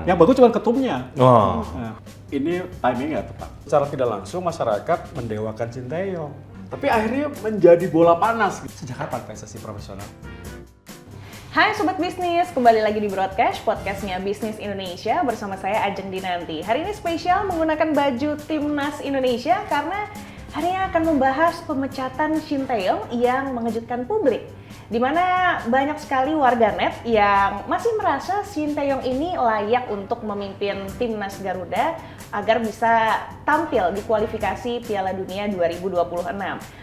Yang bagus cuma ketumnya. Oh. Nah, ini timingnya tepat. Secara tidak langsung masyarakat mendewakan Sinteyong. Tapi akhirnya menjadi bola panas. Sejak kapan PSSI profesional? Hai Sobat Bisnis, kembali lagi di Broadcast, podcastnya Bisnis Indonesia bersama saya Ajeng Dinanti. Hari ini spesial menggunakan baju Timnas Indonesia karena hari ini akan membahas pemecatan Sinteyong yang mengejutkan publik. Di mana banyak sekali warganet yang masih merasa Sinteyong ini layak untuk memimpin Timnas Garuda agar bisa tampil di kualifikasi Piala Dunia 2026.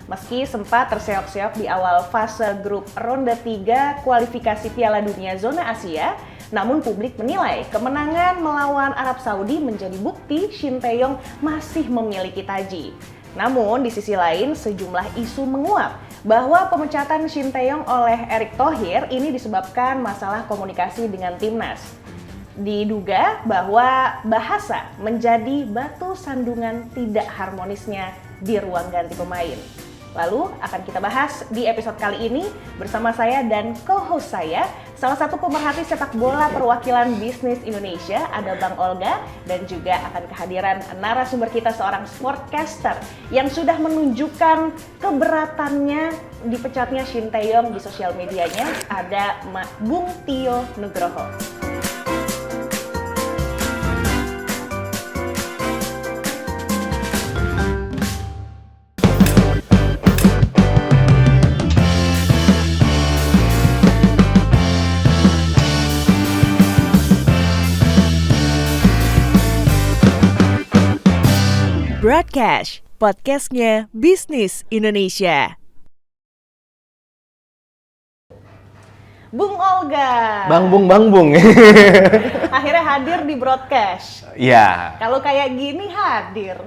Meski sempat terseok-seok di awal fase grup ronde 3 kualifikasi Piala Dunia zona Asia, namun publik menilai kemenangan melawan Arab Saudi menjadi bukti Sinteyong masih memiliki taji. Namun di sisi lain sejumlah isu menguap bahwa pemecatan Sinteyong oleh Erick Thohir ini disebabkan masalah komunikasi dengan timnas. Diduga bahwa bahasa menjadi batu sandungan tidak harmonisnya di ruang ganti pemain. Lalu akan kita bahas di episode kali ini bersama saya dan co-host saya, salah satu pemerhati sepak bola perwakilan Bisnis Indonesia, ada Bang Olga, dan juga akan kehadiran narasumber kita seorang sportcaster yang sudah menunjukkan keberatannya dipecatnya Sinteyong di sosial medianya, ada Bung Tio Nugroho. Broadcast, podcastnya Bisnis Indonesia. Bung Olga. Bang Bung. Akhirnya hadir di Broadcast. Iya. Kalau kayak gini hadir.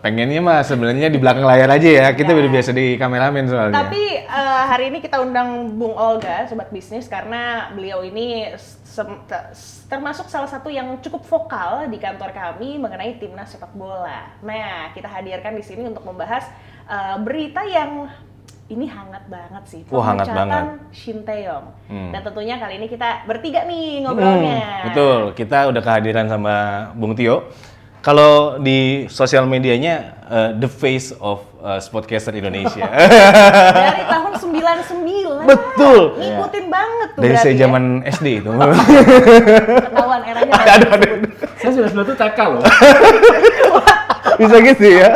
Pengennya mah sebenarnya di belakang layar aja ya. Kita udah biasa di kameramen soalnya. Tapi hari ini kita undang Bung Olga, Sobat Bisnis, karena beliau ini termasuk salah satu yang cukup vokal di kantor kami mengenai timnas sepak bola. Nah, kita hadirkan di sini untuk membahas berita yang ini hangat banget sih, hangat banget. Sinteyong. Dan tentunya kali ini kita bertiga nih ngobrolnya. Betul, kita udah kehadiran sama Bung Tio. Kalau di sosial medianya, the face of sportcaster Indonesia. Dari tahun 99. Betul. Ngikutin banget tuh Dari berarti saya ya. zaman SD itu. Ketahuan eranya. Aduh. Saya sudah sebelum itu TK loh. Bisa gitu ya.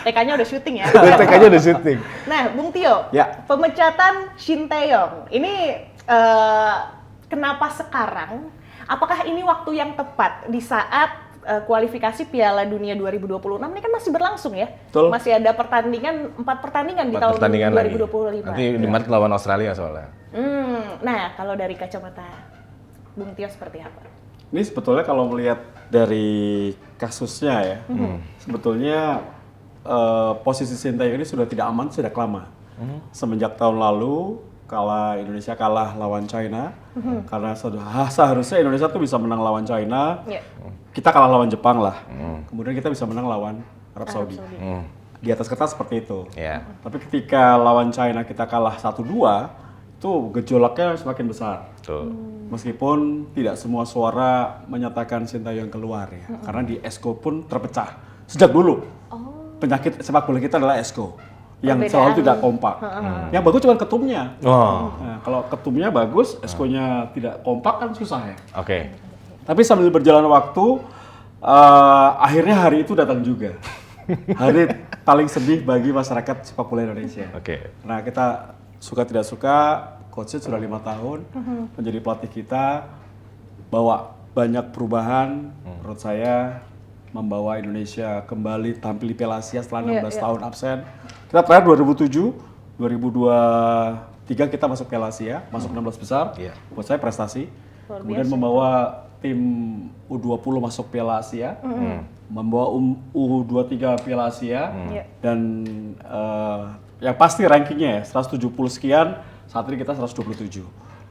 TK-nya udah syuting ya. TK-nya udah syuting. Nah, Bung Tio, Ya. pemecatan Sinteyong ini kenapa sekarang? Apakah ini waktu yang tepat di saat kualifikasi Piala Dunia 2026 ini kan masih berlangsung ya? Betul. Masih ada pertandingan, 4 pertandingan di tahun 2025. Nanti di Maret lawan Australia soalnya. Nah, kalau dari kacamata Bung Tio seperti apa? Ini sebetulnya kalau melihat dari kasusnya ya, sebetulnya posisi Sinteyong ini sudah tidak aman sejak lama. Semenjak tahun lalu, Indonesia kalah lawan China, karena seharusnya Indonesia tuh bisa menang lawan China, kita kalah lawan Jepang lah, kemudian kita bisa menang lawan Arab Saudi. Di atas kertas seperti itu. Yeah. Tapi ketika lawan China kita kalah 1-2, itu gejolaknya semakin besar. Betul. Meskipun tidak semua suara menyatakan Sinteyong keluar ya, karena di ESCO pun terpecah. Sejak dulu, penyakit sepak bola kita adalah ESCO, yang selalu tidak kompak. Yang bagus cuma ketumnya. Nah, kalau ketumnya bagus, ESCO-nya tidak kompak kan susah ya. Oke. Tapi sambil berjalan waktu, akhirnya hari itu datang juga. Hari paling sedih bagi masyarakat sepak bola Indonesia. Oke. Nah, kita suka tidak suka, coachnya sudah 5 tahun menjadi pelatih kita, bawa banyak perubahan. Menurut saya membawa Indonesia kembali tampil di Piala Asia setelah 16 tahun absen. Kita terakhir 2007, 2023 kita masuk Piala Asia, masuk 16 besar. Buat saya prestasi. Kemudian membawa tim U20 masuk Piala Asia, membawa U23 Piala Asia, dan yang pasti rankingnya ya 170 sekian, saat ini kita 127.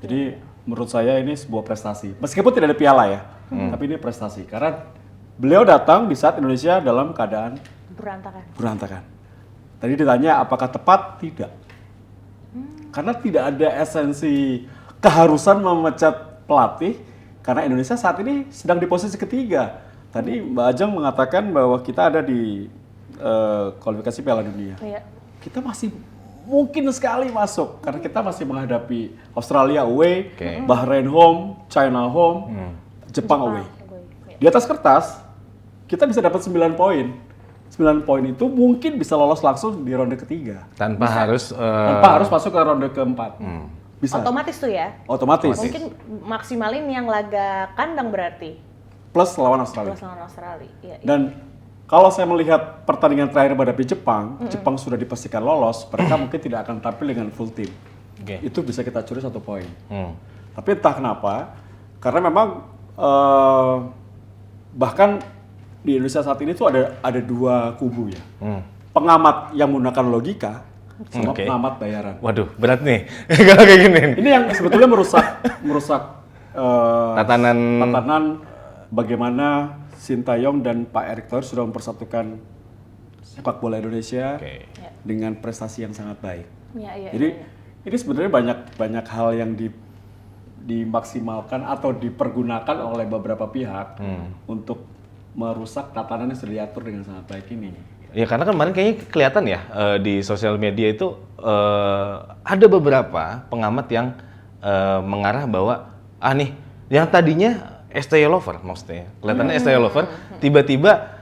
Jadi menurut saya ini sebuah prestasi. Meskipun tidak ada piala ya, tapi ini prestasi. Karena beliau datang di saat Indonesia dalam keadaan berantakan. Tadi ditanya apakah tepat? Tidak. Karena tidak ada esensi keharusan memecat pelatih Karena Indonesia saat ini sedang di posisi ketiga. Tadi Mbak Ajeng mengatakan bahwa kita ada di kualifikasi Piala Dunia. Iya. Kita masih mungkin sekali masuk karena kita masih menghadapi Australia away, Bahrain home, China home, Jepang away. Di atas kertas kita bisa dapat 9 poin. 9 poin itu mungkin bisa lolos langsung di ronde ketiga. Tanpa harus masuk ke ronde keempat. Bisa. Otomatis tuh ya. Otomatis. Mungkin maksimalin yang laga kandang berarti. Plus lawan Australia. Plus lawan Australia. Iya, iya. Dan kalau saya melihat pertandingan terakhir menghadapi Jepang, Jepang sudah dipastikan lolos, mereka mungkin tidak akan tampil dengan full team. Itu bisa kita curi 1 poin. Tapi entah kenapa, karena memang bahkan di Indonesia saat ini tuh ada 2 kubu ya. Pengamat yang menggunakan logika sama pengamat bayaran. Waduh, berat nih kalau kayak gini. Ini yang sebetulnya merusak tatanan bagaimana Sintayong dan Pak Erick Thohir sudah mempersatukan sepak bola Indonesia dengan prestasi yang sangat baik. Jadi ini sebenarnya banyak hal yang dimaksimalkan atau dipergunakan oleh beberapa pihak untuk merusak tatanan yang sudah diatur dengan sangat baik ini. Ya karena kemarin kayaknya kelihatan ya di sosial media itu ada beberapa pengamat yang mengarah bahwa nih yang tadinya STY lover maksudnya, kelihatannya STY lover, tiba-tiba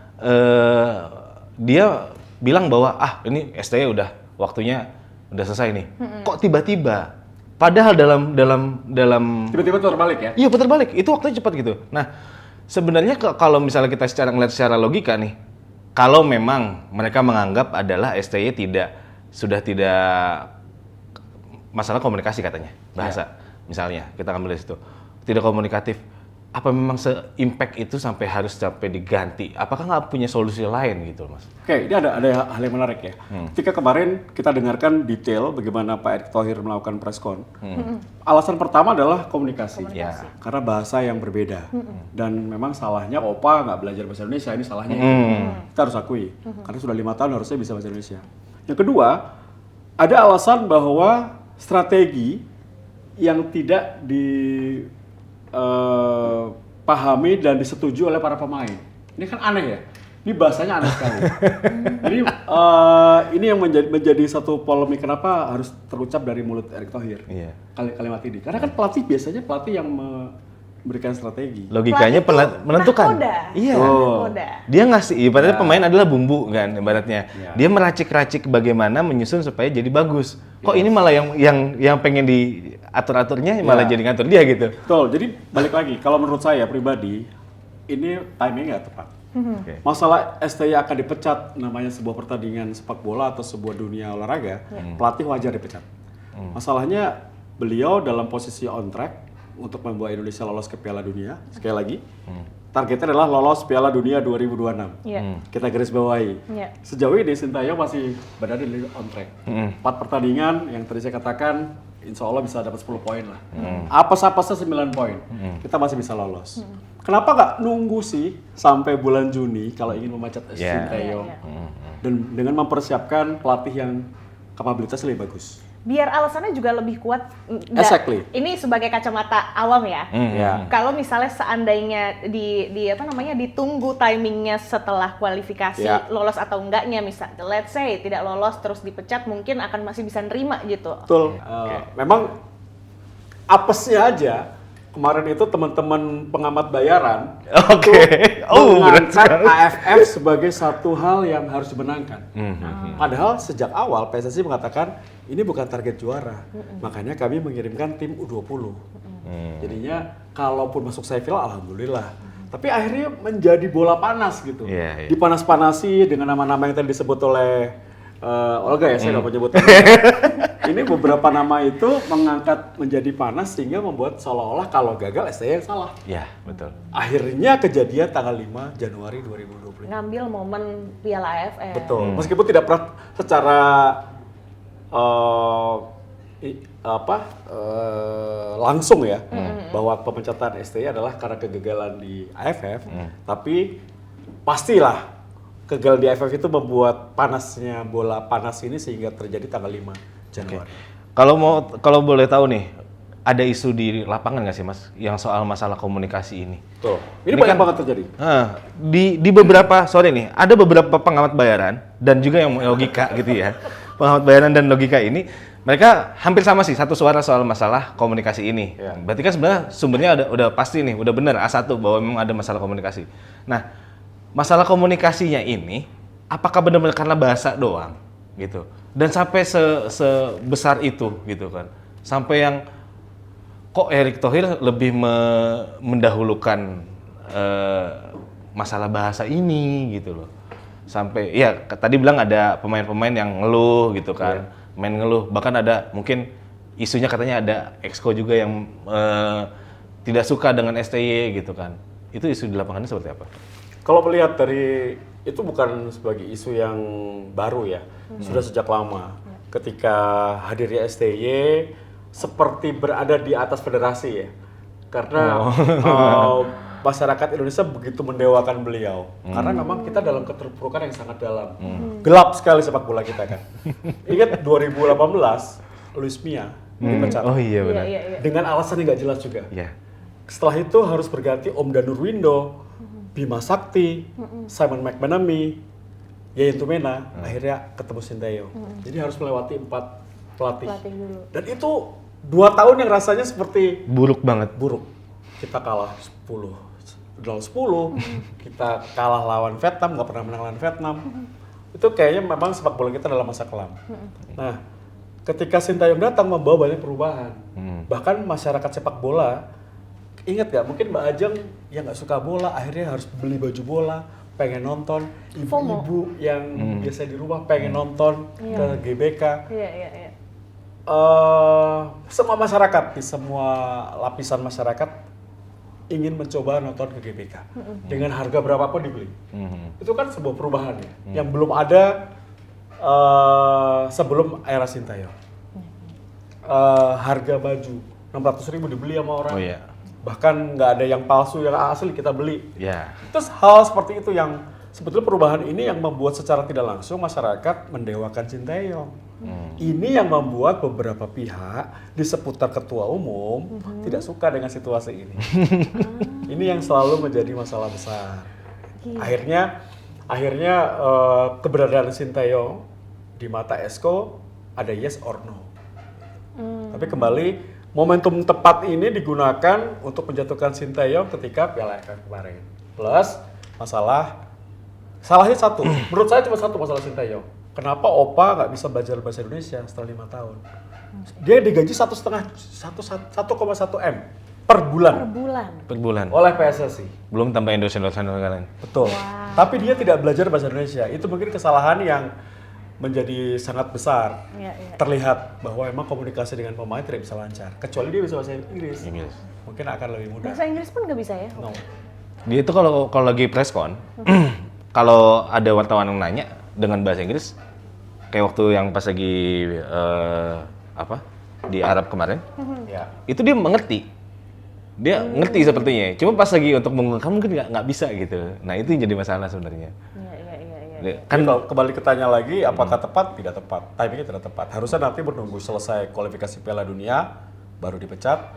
dia bilang bahwa ini STY udah waktunya udah selesai nih. Kok tiba-tiba? Padahal dalam tiba-tiba terbalik ya? Iya putar balik, itu waktunya cepat gitu. Nah sebenarnya kalau misalnya kita ngeliat secara logika nih, kalau memang mereka menganggap adalah STY sudah tidak masalah komunikasi katanya, bahasa misalnya kita ambil dari situ, tidak komunikatif. Apa memang se-impact itu sampai harus diganti? Apakah nggak punya solusi lain gitu, Mas? Oke, ini ada hal yang menarik ya. Ketika kemarin kita dengarkan detail bagaimana Pak Erick Thohir melakukan press con, alasan pertama adalah komunikasi. Karena bahasa yang berbeda. Dan memang salahnya Opa nggak belajar bahasa Indonesia, ini salahnya itu. Kita harus akui. Karena sudah 5 tahun harusnya bisa bahasa Indonesia. Yang kedua, ada alasan bahwa strategi yang tidak pahami dan disetujui oleh para pemain. Ini kan aneh ya. Ini bahasanya aneh sekali. Jadi ini yang menjadi satu polemik kenapa harus terucap dari mulut Erick Thohir. Kalimat ini. Karena kan pelatih biasanya yang memberikan strategi. Logikanya menentukan. Iya. Dia ngasih, ibaratnya pemain adalah bumbu kan ibaratnya. Dia meracik-racik bagaimana menyusun supaya jadi bagus. Kok ini malah yang pengen diatur-aturnya malah jadi ngatur dia gitu. Betul. Jadi balik lagi, kalau menurut saya pribadi ini timing nggak tepat. Masalah STY akan dipecat namanya sebuah pertandingan sepak bola atau sebuah dunia olahraga, pelatih wajar dipecat. Masalahnya beliau dalam posisi on track untuk membawa Indonesia lolos ke Piala Dunia. Sekali lagi, targetnya adalah lolos Piala Dunia 2026. Kita garis bawahi. Sejauh ini Sintayong masih berada di on track. 4 pertandingan yang tadi saya katakan, insya Allah bisa dapat 10 poin lah. Apes-apesnya 9 poin. Kita masih bisa lolos. Kenapa nggak nunggu sih sampai bulan Juni kalau ingin memecat Sintayong? Dan dengan mempersiapkan pelatih yang kapabilitasnya lebih bagus. Biar alasannya juga lebih kuat. Exactly. Ini sebagai kacamata awam ya. Kalau misalnya seandainya ditunggu timingnya setelah kualifikasi lolos atau enggaknya, misalnya let's say tidak lolos terus dipecat, mungkin akan masih bisa nerima gitu. Betul. Memang apesnya aja kemarin itu teman-teman pengamat bayaran mengangkat AFF sebagai satu hal yang harus dimenangkan. Padahal sejak awal PSSI mengatakan ini bukan target juara, makanya kami mengirimkan tim U20. Jadinya kalaupun masuk semifinal alhamdulillah. Tapi akhirnya menjadi bola panas gitu. Dipanas-panasi dengan nama-nama yang tadi disebut oleh Olga ya, saya nggak mau nyebut. Ini beberapa nama itu mengangkat menjadi panas sehingga membuat seolah-olah kalau gagal STY yang salah. Iya, betul. Akhirnya kejadian tanggal 5 Januari 2020. Ngambil momen Piala AFF. Betul. Meskipun tidak pernah secara langsung ya bahwa pemecatan STY adalah karena kegagalan di AFF, tapi pastilah kegagalan di AFF itu membuat panasnya bola panas ini sehingga terjadi tanggal 5 Januari. Kalau boleh tahu nih, ada isu di lapangan nggak sih Mas, yang soal masalah komunikasi ini? Tuh, ini banyak banget terjadi. Di beberapa, ada beberapa pengamat bayaran dan juga yang logika gitu ya. Pengamat bayaran dan logika ini, mereka hampir sama sih, satu suara soal masalah komunikasi ini. Ya. Berarti kan sebenarnya sumbernya udah pasti nih, udah benar A1 bahwa memang ada masalah komunikasi. Nah, masalah komunikasinya ini, apakah benar-benar karena bahasa doang gitu? Dan sampai sebesar itu gitu kan? Sampai yang kok Erick Thohir lebih mendahulukan masalah bahasa ini gitu loh. Sampai ya tadi bilang ada pemain-pemain yang ngeluh gitu kan, main ngeluh, bahkan ada mungkin isunya katanya ada Exco juga yang tidak suka dengan STY gitu kan. Itu isu di lapangannya seperti apa? Kalau melihat dari itu bukan sebagai isu yang baru ya, sudah sejak lama. Ketika hadirnya STY seperti berada di atas federasi ya, karena masyarakat Indonesia begitu mendewakan beliau, karena memang kita dalam keterpurukan yang sangat dalam, gelap sekali sepak bola kita kan. Ingat 2018 Luis Mia dipecat, Oh iya benar. dengan alasan yang nggak jelas juga. Iya. Setelah itu harus berganti Om Danurwindo, Bima Sakti, Simon McManamy, Yayan Tumena, akhirnya ketemu Sinteyong. Jadi harus melewati 4 pelatih. Dulu. Dan itu 2 tahun yang rasanya seperti Buruk banget. buruk. Kita kalah 10, kita kalah lawan Vietnam, nggak pernah menang lawan Vietnam. Itu kayaknya memang sepak bola kita dalam masa kelam. Nah, ketika Sinteyong datang membawa banyak perubahan. Bahkan masyarakat sepak bola, ingat nggak? Mungkin Mbak Ajeng yang nggak suka bola, akhirnya harus beli baju bola, pengen nonton. Ibu-ibu yang biasa di rumah pengen nonton ke GBK. Semua masyarakat, di semua lapisan masyarakat ingin mencoba nonton ke GBK dengan harga berapapun dibeli. Itu kan sebuah perubahan ya, yang belum ada sebelum era Sinteyong. Harga baju 600.000 dibeli sama orang. Oh iya. Bahkan nggak ada yang palsu, yang asli kita beli. Ya. Terus hal seperti itu yang sebetulnya perubahan ini yang membuat secara tidak langsung masyarakat mendewakan Sinteyong. Ini yang membuat beberapa pihak di seputar ketua umum tidak suka dengan situasi ini. Ini yang selalu menjadi masalah besar. Akhirnya keberadaan Sinteyong di mata Exco ada yes or no. Tapi kembali momentum tepat ini digunakan untuk menjatuhkan Sinteyong ketika Piala AFF kemarin. Plus salahnya satu, menurut saya cuma satu masalah Sinteyong. Kenapa Opa nggak bisa belajar bahasa Indonesia setelah 5 tahun? Dia digaji 1,1 M per bulan oleh PSSI. Belum tambah endorse-endorse lain. Betul. Tapi dia tidak belajar bahasa Indonesia. Itu mungkin kesalahan yang menjadi sangat besar. Terlihat bahwa memang komunikasi dengan pemain tidak bisa lancar. Kecuali dia bisa bahasa Inggris. Mungkin akan lebih mudah. Bahasa Inggris pun nggak bisa ya? No. Dia itu kalau lagi press con, kalau ada wartawan yang nanya dengan bahasa Inggris, kayak waktu yang pas lagi di Arab kemarin, itu dia mengerti. Dia ngerti sepertinya. Cuma pas lagi untuk mengungkapkan mungkin nggak bisa gitu. Nah itu yang jadi masalah sebenarnya. Kan kalau kembali ke tanya lagi, apakah tepat? Tidak tepat. Timingnya tidak tepat. Harusnya nanti menunggu selesai kualifikasi Piala Dunia, baru dipecat.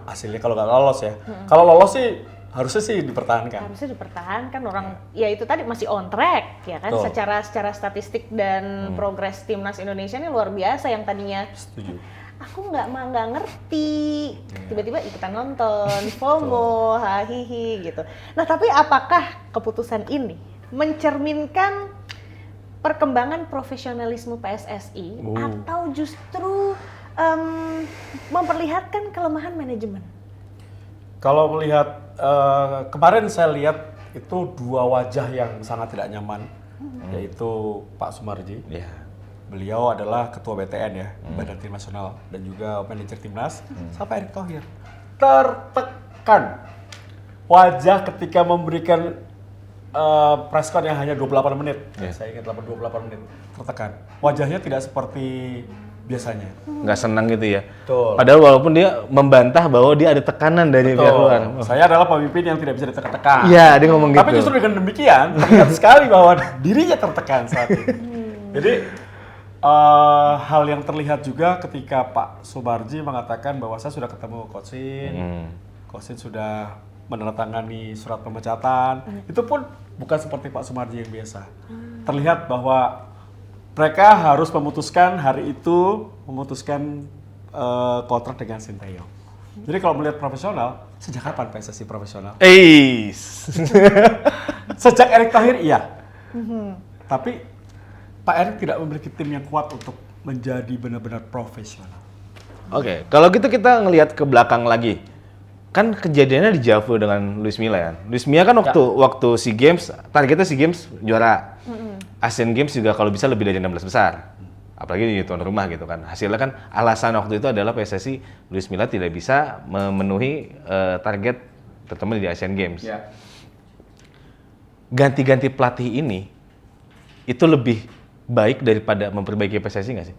Hasilnya kalau nggak lolos ya. Kalau lolos sih harusnya sih dipertahankan. Harusnya dipertahankan, orang ya itu tadi masih on track ya kan. Secara statistik dan progres timnas Indonesia ini luar biasa. Yang tadinya setuju. Aku nggak ngerti, tiba-tiba ikutan nonton, FOMO, hahihi gitu. Nah tapi apakah keputusan ini mencerminkan perkembangan profesionalisme PSSI atau justru memperlihatkan kelemahan manajemen? Kalau melihat kemarin saya lihat itu 2 wajah yang sangat tidak nyaman, yaitu Pak Sumarji. Beliau adalah ketua BTN ya, Badan Tim Nasional, dan juga manajer timnas, sampai Erick Thohir tertekan wajah ketika memberikan press con yang hanya 28 menit. Saya ingat 28 menit, tertekan. Wajahnya tidak seperti biasanya. Nggak senang gitu ya. Betul. Padahal walaupun dia membantah bahwa dia ada tekanan dari pihak luar. Saya adalah pemimpin yang tidak bisa ditekan. Iya, dia ngomong gitu. Tapi justru dengan demikian, terlihat sekali bahwa dirinya tertekan saat itu. Jadi hal yang terlihat juga ketika Pak Sumarji mengatakan bahwa saya sudah ketemu Coach Shin, Coach Shin sudah menandatangani surat pemecatan. Itu pun bukan seperti Pak Sumarji yang biasa. Terlihat bahwa mereka harus memutuskan hari itu kontrak dengan Sinteyong. Jadi kalau melihat profesional, sejak kapan PSSI profesional? Sejak Erick Thohir iya. Tapi Pak Erick tidak memiliki tim yang kuat untuk menjadi benar-benar profesional. Oke, kalau gitu kita ngelihat ke belakang lagi. Kan kejadiannya di Javu dengan Luis Milla ya. Luis Milla kan waktu SEA Games, targetnya SEA Games juara. Asian Games juga kalau bisa lebih dari 16 besar. Apalagi di tuan rumah gitu kan. Hasilnya kan alasan waktu itu adalah PSSI Luis Milla tidak bisa memenuhi target terutama di Asian Games. Ya. Ganti-ganti pelatih ini itu lebih baik daripada memperbaiki PSSI nggak sih?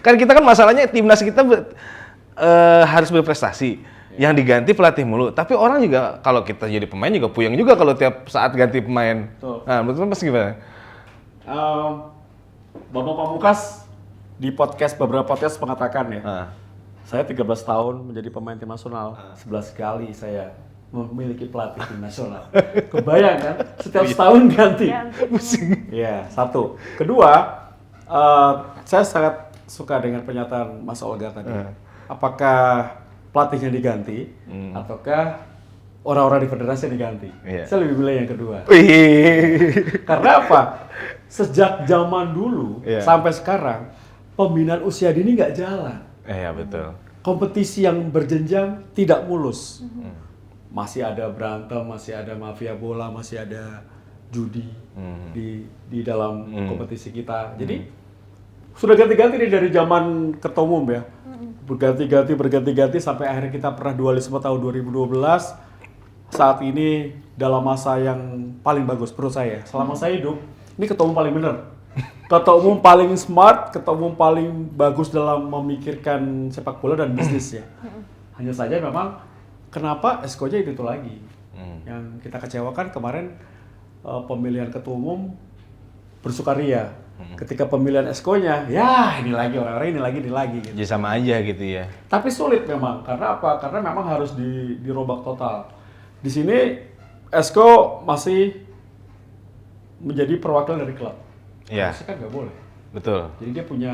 Kan kita kan masalahnya timnas kita harus berprestasi. Yang diganti pelatih mulu. Tapi orang juga kalau kita jadi pemain juga puyeng juga kalau tiap saat ganti pemain. Betul. Nah, menurut Mas gimana? Bapak Pamungkas di beberapa podcast mengatakan ya, saya 13 tahun menjadi pemain tim nasional, 11 kali saya memiliki pelatih tim nasional. Kebayang kan? Setiap setahun ganti. Pusing. Ya, satu. Kedua, saya sangat suka dengan pernyataan Mas Olga tadi. Apakah pelatihnya diganti, ataukah orang-orang di federasi yang diganti? Saya lebih milih yang kedua. Karena apa? Sejak zaman dulu sampai sekarang, pembinaan usia dini nggak jalan. Iya betul. Kompetisi yang berjenjang tidak mulus. Masih ada berantem, masih ada mafia bola, masih ada judi di dalam kompetisi kita. Jadi sudah ganti-ganti nih dari zaman ketua umum ya. Berganti-ganti sampai akhirnya kita pernah dualisme tahun 2012. Saat ini dalam masa yang paling bagus menurut saya. Selama saya hidup, ini ketua umum paling benar. Ketua umum paling smart, ketua umum paling bagus dalam memikirkan sepak bola dan bisnis ya. Hanya saja memang kenapa eskonya itu lagi. Yang kita kecewakan kemarin pemilihan ketua umum bersukaria. Ketika pemilihan eskonya, ya ini lagi orang-orang ini lagi gitu. Ya sama aja gitu ya. Tapi sulit memang, karena apa? Karena memang harus dirobak total. Di sini esko masih menjadi perwakilan dari klub. Iya. Harusnya kan nggak boleh. Betul. Jadi dia punya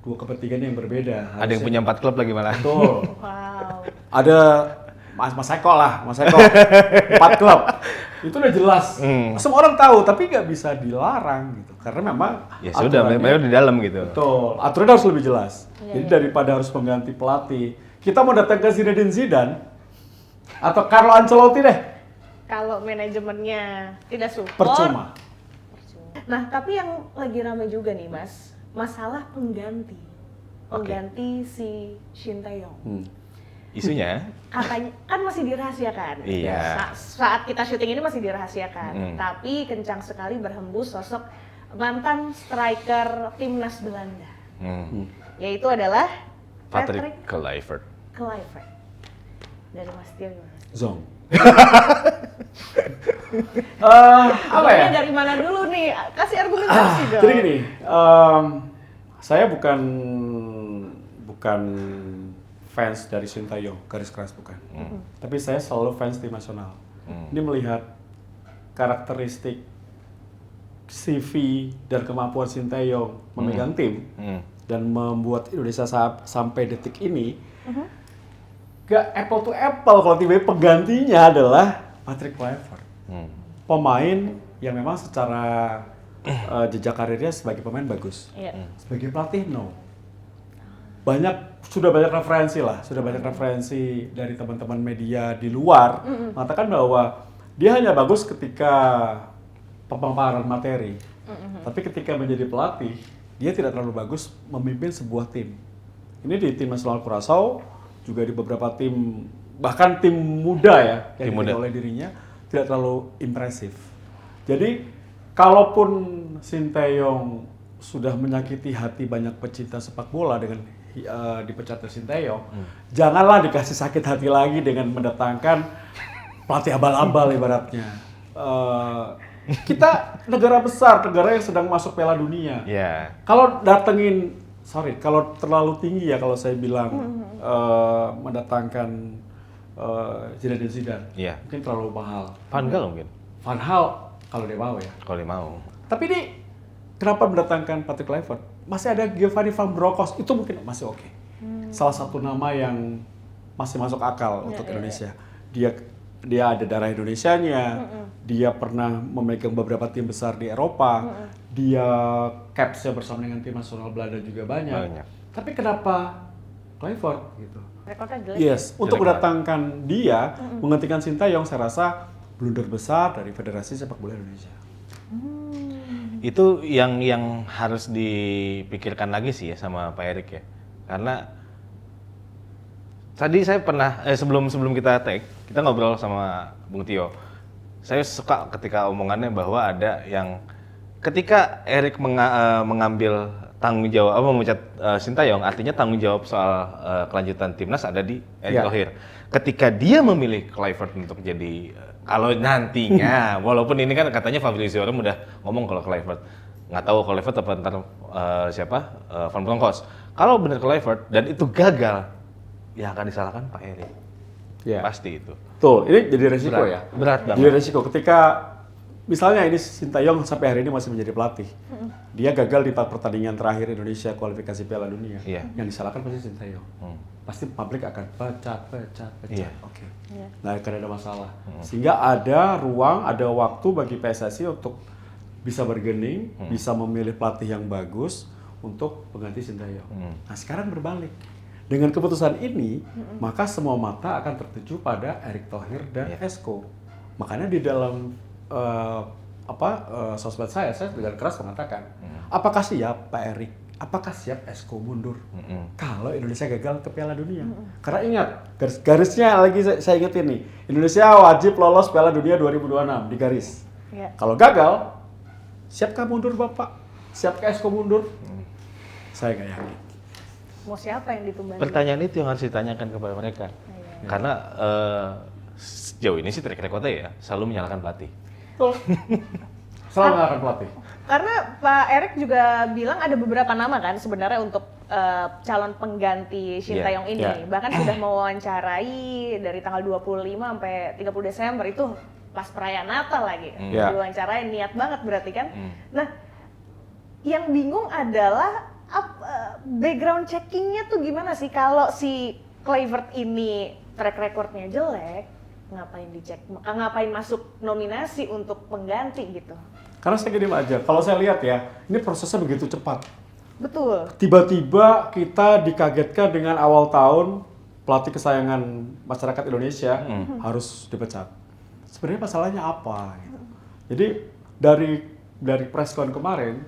dua kepentingan yang berbeda. Ada yang punya 4 klub lagi malah. Betul. Wow. Ada Mas Eko lah, Mas Eko 4 klub. Itu udah jelas. Semua orang tahu, tapi nggak bisa dilarang gitu. Karena memang Ya sudah, memang di dalam gitu. Betul, aturannya harus lebih jelas. Jadi daripada harus mengganti pelatih, kita mau datang ke Zinedine Zidane atau Carlo Ancelotti deh. Kalau manajemennya tidak support. Percuma. Nah, tapi yang lagi ramai juga nih Mas, masalah pengganti. Pengganti si Shin Tae-yong. Isunya? Katanya kan masih dirahasiakan. Iya. Saat kita syuting ini masih dirahasiakan. Tapi kencang sekali berhembus sosok mantan striker timnas Belanda. Yaitu adalah Patrick Kluivert. Dari Mas Tio gimana? Zong. Apa ya? Dari mana dulu nih? Kasih argumentasi dong. Jadi gini, saya bukan fans dari Shin Tae-yong, garis keras bukan. Tapi saya selalu fans tim nasional. Ini melihat karakteristik CV dan kemampuan Shin Tae-yong memegang tim dan membuat Indonesia sampai detik ini, gak apple to apple kalau tiba-tiba penggantinya adalah Patrick Kluivert. Pemain yang memang secara jejak karirnya sebagai pemain bagus. Sebagai pelatih no. Sudah banyak referensi dari teman-teman media di luar mengatakan bahwa dia hanya bagus ketika pemaparan materi. Tapi ketika menjadi pelatih, dia tidak terlalu bagus memimpin sebuah tim. Ini di tim nasional Curaçao, juga di beberapa tim, bahkan tim muda ya, yang dipimpin oleh dirinya, tidak terlalu impresif. Jadi, kalaupun Shin Tae-yong sudah menyakiti hati banyak pecinta sepak bola dengan dipecatnya Shin Tae-yong, janganlah dikasih sakit hati lagi dengan mendatangkan pelatih abal-abal ibaratnya. Kita negara besar, negara yang sedang masuk Piala Dunia. Iya. Kalau kalau terlalu tinggi ya kalau saya bilang mendatangkan Zinedine Zidane, mungkin terlalu mahal. Van Gaal mungkin. Van Gaal kalau dia mau ya. Kalau dia mau. Tapi ini kenapa mendatangkan Patrick Kluivert? Masih ada Giovanni Van Bronckhorst, itu mungkin masih oke. Salah satu nama yang masih masuk akal untuk Indonesia. Dia ada darah Indonesianya, dia pernah memegang beberapa tim besar di Eropa, dia capsnya bersama dengan tim nasional Belanda juga banyak. Tapi kenapa Kluivert gitu? Rekornya jelek. Yes, untuk mendatangkan dia menggantikan Sintayong, saya rasa blunder besar dari Federasi Sepak Bola Indonesia. Itu yang harus dipikirkan lagi sih ya sama Pak Erik ya. Karena tadi saya pernah sebelum kita take, kita ngobrol sama Bung Tio. Saya suka ketika omongannya bahwa ada yang ketika Erik mengambil tanggung jawab memecat Sintayong, artinya tanggung jawab soal kelanjutan timnas ada di Erick Thohir. Ketika dia memilih Kluivert untuk jadi kalau nantinya, walaupun ini kan katanya Fabrizio Romano udah ngomong kalau Kluivert, nggak tahu Kluivert apa ntar Van Bronckhorst. Kalau benar Kluivert dan itu gagal, ya akan disalahkan Pak Erik. Pasti itu. Betul, ini jadi resiko ya. Berat banget. Jadi resiko ketika misalnya ini Sintayong sampai hari ini masih menjadi pelatih. Dia gagal di 4 pertandingan terakhir Indonesia kualifikasi Piala Dunia. Yang disalahkan pasti Sintayong. Pasti publik akan pecat. Oke. Nah, akan ada masalah. Sehingga ada ruang, ada waktu bagi PSSI untuk bisa bergening, bisa memilih pelatih yang bagus untuk pengganti Sintayong. Nah, sekarang berbalik. Dengan keputusan ini, maka semua mata akan tertuju pada Erick Thohir dan Esko. Makanya di dalam sosmed saya dengan keras mengatakan, apakah siap Pak Erik? Apakah siap Esko mundur kalau Indonesia gagal ke Piala Dunia? Karena ingat, garisnya lagi saya ingetin nih, Indonesia wajib lolos Piala Dunia 2026 di garis. Kalau gagal, siapkah mundur Bapak? Siapkah Esko mundur? Saya nggak yakin. Mau siapa yang ditumbangin? Pertanyaan itu yang harus ditanyakan kepada mereka. Karena sejauh ini sih track recordnya ya selalu menyalahkan pelatih. Selalu menyalahkan pelatih. Karena Pak Erik juga bilang ada beberapa nama kan sebenarnya untuk calon pengganti Sintayong ini. Bahkan sudah mewawancarai dari tanggal 25 sampai 30 Desember itu pas perayaan Natal lagi. Diwawancarai niat banget berarti kan. Nah, yang bingung adalah background checkingnya tuh gimana sih kalau si Kluivert ini track recordnya jelek, ngapain dicek? Ngapain masuk nominasi untuk pengganti gitu? Karena saya gini aja, kalau saya lihat ya, ini prosesnya begitu cepat. Betul. Tiba-tiba kita dikagetkan dengan awal tahun pelatih kesayangan masyarakat Indonesia harus dipecat. Sebenarnya masalahnya apa? Gitu. Jadi dari press-con kemarin,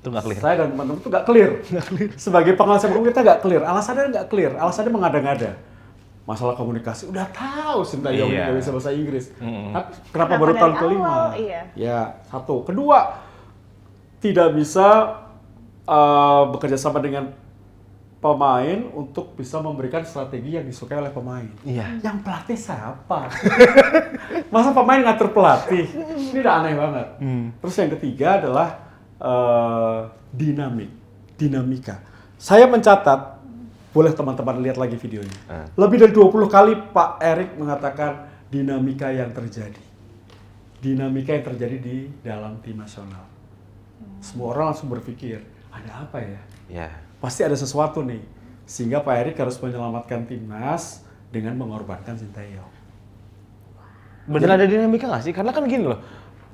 itu nggak clear. Saya dan teman-teman itu nggak clear. Sebagai pengawas hukum kita nggak clear. Alasannya nggak clear. Alasannya mengada-ngada. Masalah komunikasi udah tahu Sintayong nggak bisa bahasa Inggris. Tapi kenapa baru tahun kelima? Ya, satu. Kedua, tidak bisa bekerja sama dengan pemain untuk bisa memberikan strategi yang disukai oleh pemain. Yang pelatih siapa? Masa pemain ngatur pelatih? Ini udah aneh banget. Terus yang ketiga adalah dinamika. Saya mencatat, boleh teman-teman lihat lagi videonya. Lebih dari 20 kali Pak Erik mengatakan dinamika yang terjadi. Dinamika yang terjadi di dalam tim nasional. Semua orang langsung berpikir, ada apa ya? Pasti ada sesuatu nih. Sehingga Pak Erik harus menyelamatkan timnas dengan mengorbankan Sintayong. Bener ada dinamika nggak sih? Karena kan gini loh,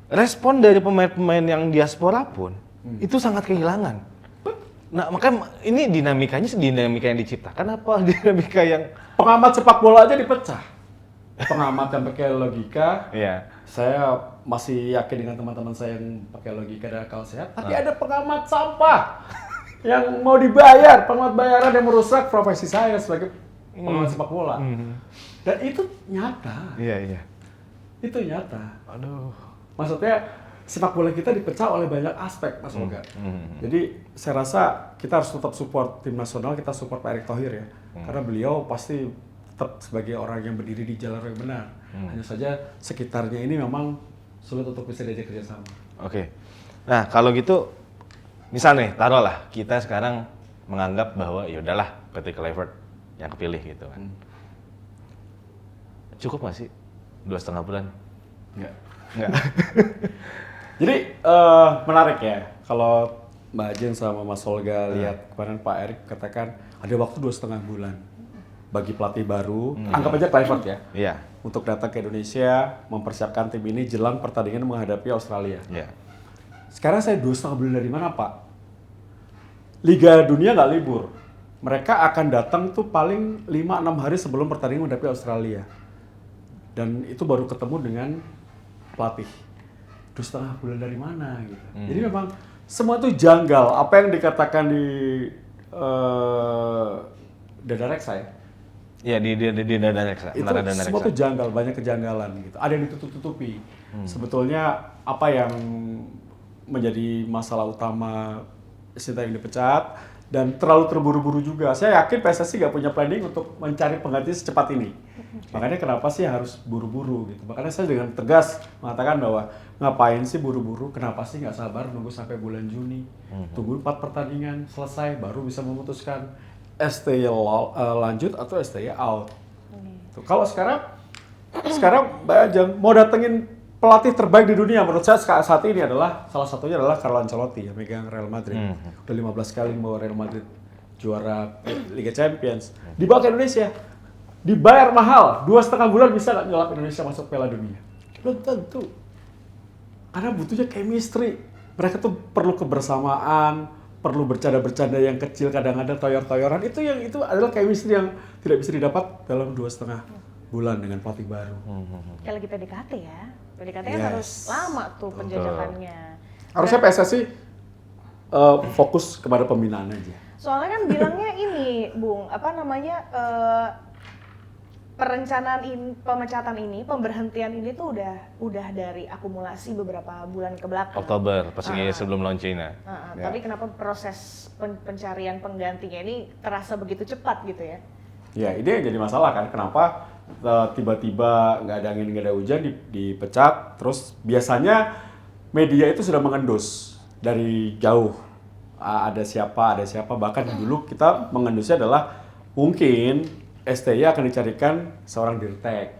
respon dari pemain-pemain yang diaspora pun itu sangat kehilangan. Nah, makanya ini dinamikanya dinamika yang diciptakan apa dinamika yang pengamat sepak bola aja dipecah. Pengamat yang pakai logika. Saya masih yakin dengan teman-teman saya yang pakai logika dan akal sehat. Tapi ada pengamat sampah yang mau dibayar, pengamat bayaran yang merusak profesi saya sebagai pengamat sepak bola. Dan itu nyata. Itu nyata. Aduh. Maksudnya sepak bola kita dipecah oleh banyak aspek, Mas Moga. Jadi saya rasa kita harus tetap support tim nasional, kita support Pak Erick Thohir ya. Karena beliau pasti tetap sebagai orang yang berdiri di jalur yang benar. Hanya saja sekitarnya ini memang sulit untuk bisa diajak kerjasama. Oke. Nah, kalau gitu, misal nih, taruhlah kita sekarang menganggap bahwa ya udahlah PT Kluivert yang kepilih gitu kan. Cukup nggak sih 2,5 bulan? Enggak. Nggak. Jadi menarik ya, kalau Mbak Jen sama Mas Olga lihat kemarin Pak Erik katakan ada waktu 2,5 bulan bagi pelatih baru, anggap aja Kluivert ya, Iya. untuk datang ke Indonesia, mempersiapkan tim ini jelang pertandingan menghadapi Australia. Iya. Sekarang saya 2,5 bulan dari mana Pak? Liga Dunia nggak libur. Mereka akan datang tuh paling 5-6 hari sebelum pertandingan menghadapi Australia. Dan itu baru ketemu dengan pelatih. 2,5 bulan dari mana gitu. Jadi memang semua itu janggal. Apa yang dikatakan di Dada Reksa ya? Iya, di Dada Reksa. Itu Menara Dada semua Reksa. tuh janggal, banyak kejanggalan gitu. Ada yang ditutup-tutupi. Sebetulnya apa yang menjadi masalah utama Sintayong dipecat dan terlalu terburu-buru juga. Saya yakin PSSI nggak punya planning untuk mencari pengganti secepat ini. Makanya kenapa sih harus buru-buru gitu. Makanya saya dengan tegas mengatakan bahwa ngapain sih buru-buru, kenapa sih nggak sabar nunggu sampai bulan Juni. Tunggu 4 pertandingan selesai baru bisa memutuskan STY lanjut atau STY out. Tuh, kalau sekarang Mbak Ajeng mau datengin pelatih terbaik di dunia menurut saya saat ini adalah salah satunya adalah Carlo Ancelotti yang megang Real Madrid. Udah 15 kali membawa Real Madrid juara Liga Champions. Dibawa ke Indonesia. Dibayar mahal, 2,5 bulan bisa nggak nyelap Indonesia masuk Piala Dunia? Belum tentu. Karena butuhnya chemistry. Mereka tuh perlu kebersamaan, perlu bercanda-bercanda yang kecil, kadang-kadang toyor-toyoran. Itu adalah chemistry yang tidak bisa didapat dalam 2,5 bulan dengan pelatih baru. Kalau kita PDKT ya, PDKT kan Yes. harus lama tuh penjajakannya. Harusnya PSSI fokus kepada pembinaan aja. Soalnya kan bilangnya ini, Bung, apa namanya, perencanaan pemecatan ini, pemberhentian ini tuh udah dari akumulasi beberapa bulan ke belakang. Oktober, pas sebelum launching. Ya. Tapi kenapa proses pencarian penggantinya ini terasa begitu cepat gitu ya? Ya, ini yang jadi masalah kan. Kenapa tiba-tiba nggak ada angin, nggak ada hujan, dipecat. Terus biasanya media itu sudah mengendus dari jauh. Ada siapa. Bahkan dulu kita mengendusnya adalah mungkin STY akan dicarikan seorang dirtek.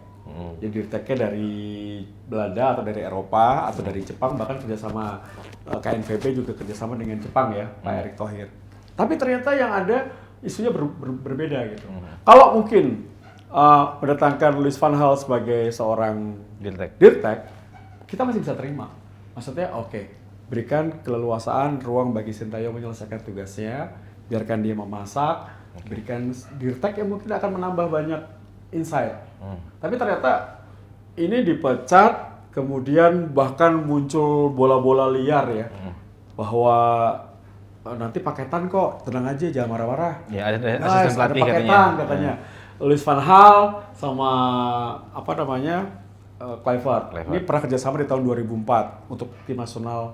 Jadi dirteknya dari Belanda atau dari Eropa atau dari Jepang, bahkan kerjasama KNVB juga kerjasama dengan Jepang ya, Pak Erick Thohir. Tapi ternyata yang ada isunya berbeda gitu. Kalau mungkin mendatangkan Louis van Gaal sebagai seorang dirtek, kita masih bisa terima. Maksudnya oke, berikan keleluasaan, ruang bagi Sintayong menyelesaikan tugasnya, biarkan dia memasak, berikan dirtek yang mungkin akan menambah banyak insight. Tapi ternyata ini dipecat, kemudian bahkan muncul bola-bola liar ya, bahwa nanti paketan kok, tenang aja, jangan marah-marah. Ya, ada asisten pelatih paketan katanya. Louis van Gaal sama apa namanya Kluivert. Ini pernah kerjasama di tahun 2004 untuk tim nasional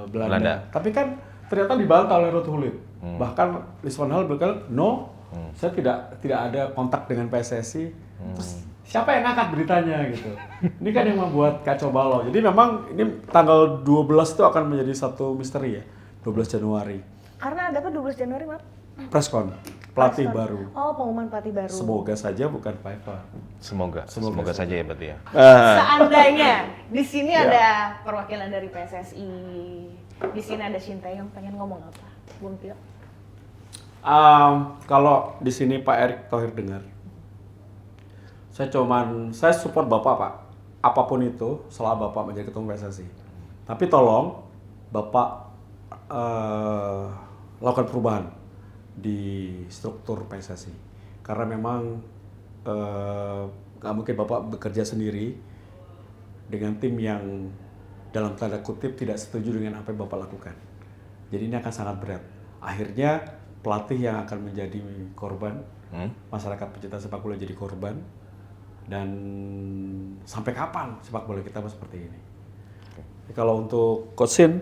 Belanda. Tapi kan ternyata dibantah oleh Ruud Gullit. Bahkan Louis van Gaal bilang no, saya tidak ada kontak dengan PSSI. Terus siapa yang ngangkat beritanya gitu? Ini kan yang membuat kacau balau. Jadi memang ini tanggal 12 itu akan menjadi satu misteri ya. 12 Januari. Karena ada apa 12 Januari, Maaf? Preskon, pelatih baru. Oh, pengumuman pelatih baru. Semoga saja bukan FIFA. Semoga saja ya berarti ya. Seandainya di sini ada perwakilan dari PSSI, di sini ada Sintayong, pengen ngomong apa, Bung Tio? Kalau di sini Pak Erick Thohir dengar, saya support Bapak Pak. Apapun itu, selama Bapak menjadi ketua PSSI. Tapi tolong Bapak lakukan perubahan di struktur PSSI. Karena memang nggak mungkin Bapak bekerja sendiri dengan tim yang dalam tanda kutip tidak setuju dengan apa yang Bapak lakukan. Jadi ini akan sangat berat. Akhirnya pelatih yang akan menjadi korban, masyarakat pecinta sepak bola jadi korban, dan sampai kapan sepak bola kita seperti ini? Kalau untuk Coach Sin,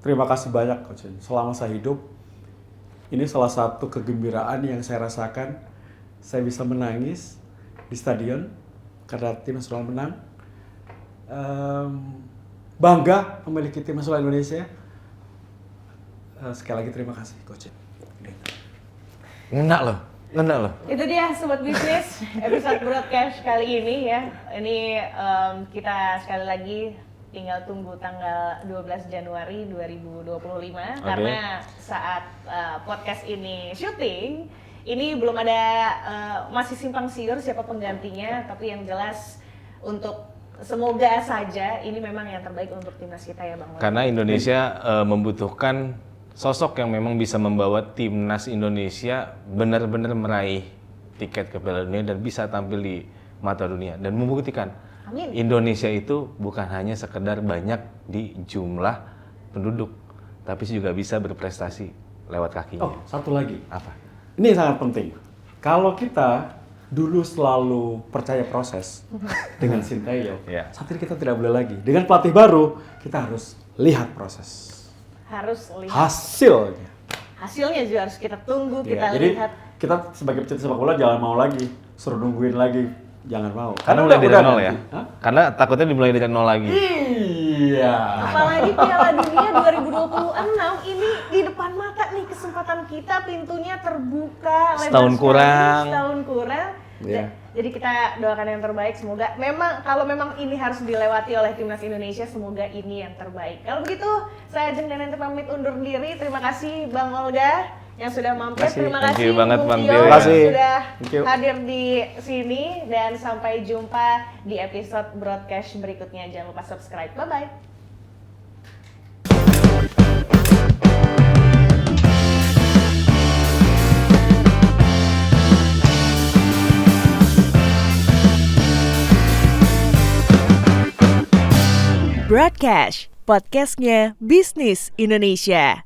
terima kasih banyak Coach Sin. Selama saya hidup, ini salah satu kegembiraan yang saya rasakan. Saya bisa menangis di stadion karena tim nasional menang. bangga memiliki tim nasional Indonesia. Sekali lagi terima kasih Coach. Ngena loh. Itu dia Sobat Bisnis, episode broadcast kali ini ya. Ini kita sekali lagi tinggal tunggu tanggal 12 Januari 2025 karena saat podcast ini syuting, ini belum ada masih simpang siur siapa penggantinya, tapi yang jelas untuk semoga saja ini memang yang terbaik untuk timnas kita ya Bang. Karena Indonesia membutuhkan sosok yang memang bisa membawa timnas Indonesia benar-benar meraih tiket ke Piala Dunia dan bisa tampil di mata dunia dan membuktikan Amin. Indonesia itu bukan hanya sekedar banyak di jumlah penduduk, tapi juga bisa berprestasi lewat kakinya. Oh, satu lagi. Apa? Ini sangat penting. Kalau kita dulu selalu percaya proses dengan Sinteyong, saat ini kita tidak boleh lagi. Dengan pelatih baru, kita harus lihat proses. Harus lihat hasilnya juga harus kita tunggu, kita jadi lihat. Kita sebagai pecinta sepak bola jangan mau lagi suruh nungguin lagi, jangan mau. Karena mulai dari nol ya. Karena takutnya dimulai dari nol lagi. Iya. Apalagi Piala Dunia 2026 ini di depan mata nih, kesempatan kita, pintunya terbuka Setahun kurang. Yeah. Jadi kita doakan yang terbaik, semoga kalau memang ini harus dilewati oleh timnas Indonesia, semoga ini yang terbaik. Kalau begitu, saya Ajeng dan Nanti pamit undur diri. Terima kasih Bang Olga yang sudah mampir. Terima kasih Bung Tio yang sudah hadir di sini, dan sampai jumpa di episode broadcast berikutnya. Jangan lupa subscribe. Bye-bye. Broadcast, podcastnya Bisnis Indonesia.